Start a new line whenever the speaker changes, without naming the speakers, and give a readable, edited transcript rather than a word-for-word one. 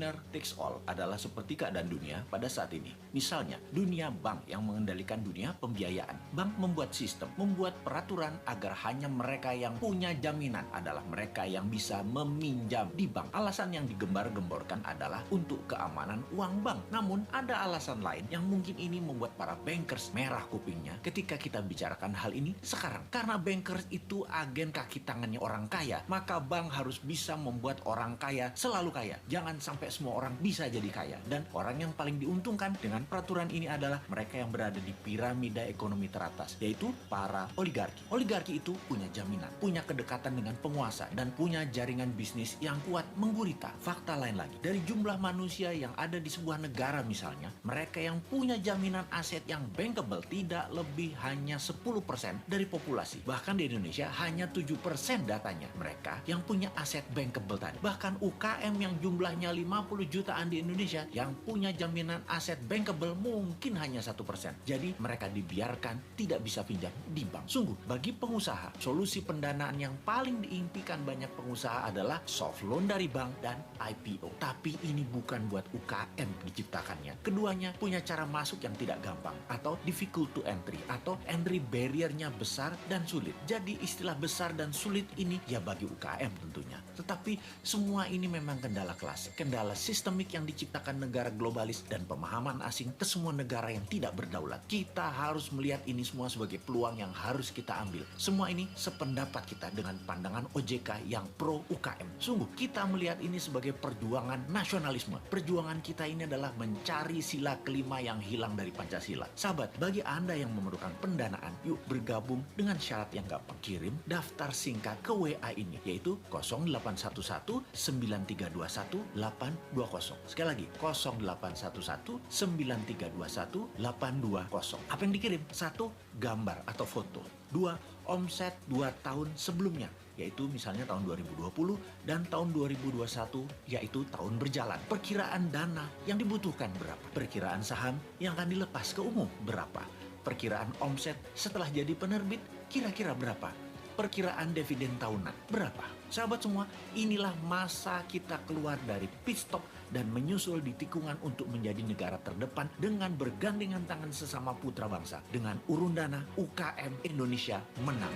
winner takes all adalah seperti keadaan dunia pada saat ini. Misalnya, dunia bank yang mengendalikan dunia pembiayaan. Bank membuat sistem, membuat peraturan agar hanya mereka yang punya jaminan adalah mereka yang bisa meminjam di bank. Alasan yang digembar-gemborkan adalah untuk keamanan uang bank. Namun, ada alasan lain yang mungkin ini membuat para bankers merah kupingnya ketika kita bicarakan hal ini sekarang. Karena bankers itu agen kaki tangannya orang kaya, maka bank harus bisa membuat orang kaya selalu kaya. Jangan sampai semua orang bisa jadi kaya. Dan orang yang paling diuntungkan dengan peraturan ini adalah mereka yang berada di piramida ekonomi teratas, yaitu para oligarki. Oligarki itu punya jaminan, punya kedekatan dengan penguasa, dan punya jaringan bisnis yang kuat menggurita. Fakta lain lagi, dari jumlah manusia yang ada di sebuah negara misalnya, mereka yang punya jaminan aset yang bankable tidak lebih hanya 10% dari populasi. Bahkan di Indonesia hanya 7% datanya mereka yang punya aset bankable tadi. Bahkan UKM yang jumlahnya 50 jutaan di Indonesia yang punya jaminan aset bankable mungkin hanya 1%. Jadi mereka dibiarkan tidak bisa pinjam di bank. Sungguh, bagi pengusaha, solusi pendanaan yang paling diimpikan banyak pengusaha adalah soft loan dari bank dan IPO. Tapi ini bukan buat UKM diciptakannya. Keduanya punya cara masuk yang tidak gampang, atau difficult to entry, atau entry barrier-nya besar dan sulit. Jadi istilah besar dan sulit ini ya bagi UKM tentunya. Tetapi semua ini memang kendala klasik, kendala sistemik yang diciptakan negara globalis dan pemahaman asing ke semua negara yang tidak berdaulat. Kita harus melihat ini semua sebagai peluang yang harus kita ambil. Semua ini sependapat kita dengan pandangan OJK yang pro UKM. Sungguh, kita melihat ini sebagai perjuangan nasionalisme. Perjuangan kita ini adalah mencari sila kelima yang hilang dari Pancasila. Sahabat, bagi Anda yang memerlukan pendanaan, yuk bergabung dengan syarat yang gampang. Kirim daftar singkat ke WA ini, yaitu 0811 9321 820. Sekali lagi, 0811 9321 820. Apa yang dikirim? 1. Gambar atau foto. 2. Omset 2 tahun sebelumnya, yaitu misalnya tahun 2020 dan tahun 2021, yaitu tahun berjalan. Perkiraan dana yang dibutuhkan berapa? Perkiraan saham yang akan dilepas ke umum berapa? Perkiraan omset setelah jadi penerbit kira-kira berapa? Perkiraan dividen tahunan berapa? Sahabat semua, inilah masa kita keluar dari pit stop dan menyusul di tikungan untuk menjadi negara terdepan dengan bergandengan tangan sesama putra bangsa. Dengan urun dana, UKM Indonesia menang.